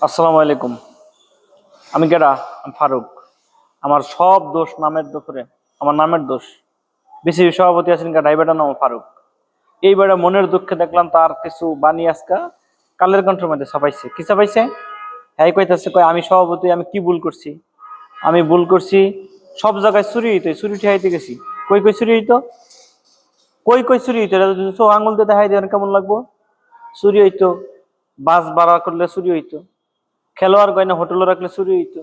আসসালামু আলাইকুম। আমি কেডা? আমি ফারুক। আমার সব দোষ নামের দোষরে, আমার নামের দোষ। বিসিবি সভাপতি আছেন কেডা? এই বেটার নাম ফারুক। এই বেটা মনের দুঃখে দেখলাম তার কিছু বাণী আজকা কালের কণ্ঠের মধ্যে ছাপাইছে। কি ছাপাইছে? হ্যাঁ কইতাছে, কয় আমি সভাপতি, আমি কি ভুল করছি? আমি ভুল করছি, সব জায়গায় চুরি হইতো, চুরি ঠেহাইতে গেছি। কই কই চুরি হইতো? কই কই চুরি হইতো? এটা যদি চোখ আঙুল দিয়ে দেখাই দেন কেমন লাগবো? চুরি হইতো, বাস ভাড়া করলে চুরি হইতো, খেলোয়াড় গয়না হোটেলে রাখলে চুরি হইতো,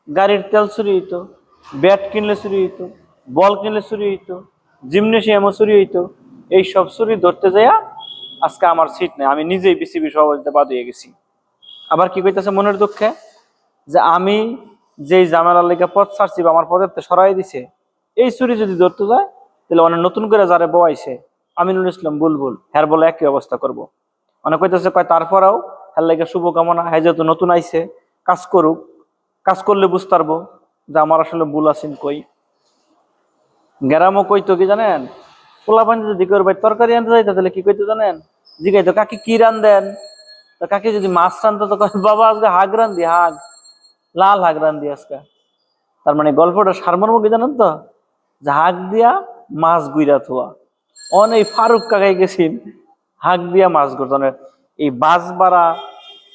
গাড়ির তেল চুরি হইতো, ব্যাট কিনলে চুরি হইতো, বল কিনলে চুরি হইতো, জিমনেশিয়ামও চুরি হইতো। এই সব চুরি ধরতে যাইয়া আজকে আমার সিট নেই, আমি নিজেই বিসিবি সভাপতিতে বাদ হয়ে গেছি। আবার কি কইতেছে মনের দুঃখে, যে আমি যেই জামেলার লেগে পদ ছাড়ছি বা আমার পদের সরাই দিছে, এই চুরি যদি ধরতে যায় তাহলে অনেক নতুন করে যারে বয়াইছে আমিনুল ইসলাম বুলবুল, হ্যার বলে একই অবস্থা করব। অনেক কইতেছে, কয় তারপরেও হ্যার লেগে শুভকামনা, হ্যাঁ যেহেতু নতুন আইছে কাজ করুক, কাজ করলে বুঝতে পারবো যে আমার আসলে ভুল আছেন কই। গেরামও কইতো কি জানেন, পোলা পানি যদি কেউ ভাই তরকারি আনতে যাইতো তাহলে কি কইতো জানেন, জিগাইতো কাকি কি রান দেন, তো কাকি যদি মাছ রানতো তো কয়, বাবা আজকে হাগ রান দি, হাগ লাল হাগ রান দি আজকে। তার মানে গল্পটা সারমর্ম কি জানেন তো, যে হাগ দিয়া মাছ গুইরা থোয়া। এই ফারুক কাকাই গেছিন হাগ দিয়া মাছ গর্জনের। এই বাস ভাড়া,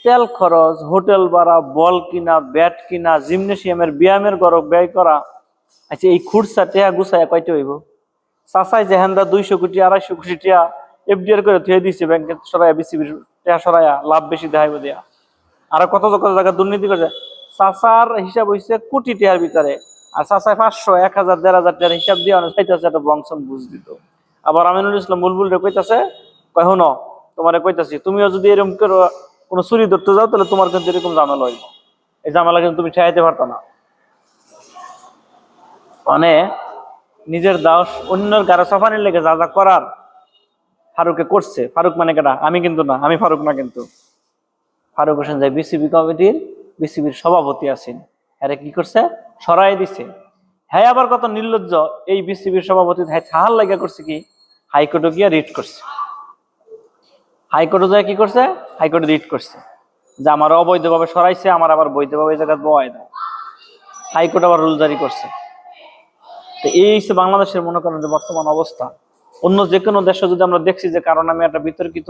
তেল খরচ, হোটেল ভাড়া, বল কিনা, ব্যাট কিনা, জিমনেশিয়ামের ব্যায়ামের গরক ব্যয় করা। আচ্ছা এই খুরসা টেহা গুছাইয়া কয়টা হইব? চাচাই যেহেন্দা 200 কোটি 250 কোটি টিয়া এফডিআর করে থুয়ে দিচ্ছে ব্যাংকে সরাইয়া, বিসিবির টেহা সরাইয়া লাভ বেশি দেখাইব দিয়া। আর কত কত জায়গায় দুর্নীতি করছে। চাচার হিসাব হয়েছে কোটি টিয়ার ভিতরে, আর চাচায় 500 1000 1500 টিয়ার হিসাব দিয়ে অনেক চাইতেছে একটা বংশন বুঝ দিত। আবার আমিনুল ইসলাম বুলবুল রে কইতাছে, কয় হনো তোমারে কইতাছি, তুমিও যদি এরকম করো কোনো চুরি ধরতে যাও তাহলে তোমার কিন্তু এরকম ঝামেলা হইব। এই ঝামেলা কিন্তু তুমি ঠেকাইতে পারতো না। মানে নিজের দাস অন্যের গাড়ে সাফানির লেগে যা যা করার ফারুকে করছে। ফারুক মানে কেটা? আমি কিন্তু না, আমি ফারুক না কিন্তু। ফারুক হোসেন যে বিসিবি কমিটির, বিসিবির সভাপতি আছেন, হ্যাঁ কি করছে? সরাই দিছে। হ্যাঁ আবার কত নির্লজ্জ, এই বিসিবির সভাপতি হ্যাঁ থাহার লাগা করছে কি, হাইকোর্টে গিয়ে রিট করছে। হাইকোর্টে যায় কি করছে? হাইকোর্টে রিট করছে যে আমার অবৈধভাবে সরাইছে, আমার আবার বৈধভাবে এই জায়গায় বয় দেয়। হাইকোর্ট আবার রুল জারি করছে। তো এই হচ্ছে বাংলাদেশের মনে করেন যে বর্তমান অবস্থা। অন্য যে কোনো দেশে যদি আমরা দেখছি যে কারণ আমি একটা বিতর্কিত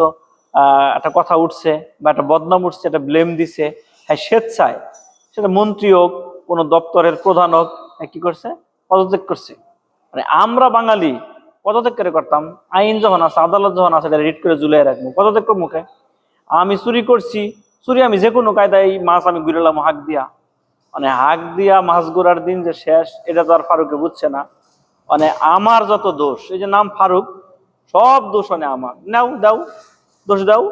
একটা কথা উঠছে বা একটা বদনাম উঠছে, একটা ব্লেম দিছে, হ্যাঁ স্বেচ্ছায়, সেটা মন্ত্রী হোক, কোনো দপ্তরের প্রধান হোক, হ্যাঁ কি করছে? পদত্যাগ করছে। মানে আমরা বাঙালি পদত্যাগ করে করতাম, আইন যখন আছে, আদালত যখন আছে, রিট করে ঝুলিয়ে রাখবো, পদত্যাগ করবো মুখে। আমি চুরি করছি, চুরি আমি যে কোনো কায়দায় মাছ আমি ঘুরেলাম হাঁক দিয়া, মানে হাঁক দিয়া মাছ ঘোরার দিন যে শেষ এটা তো আর ফারুকে বুঝছে না। মানে আমার যত দোষ, এই যে নাম ফারুক, সব দোষ মানে আমার। নাও দাও, দোষ দাও।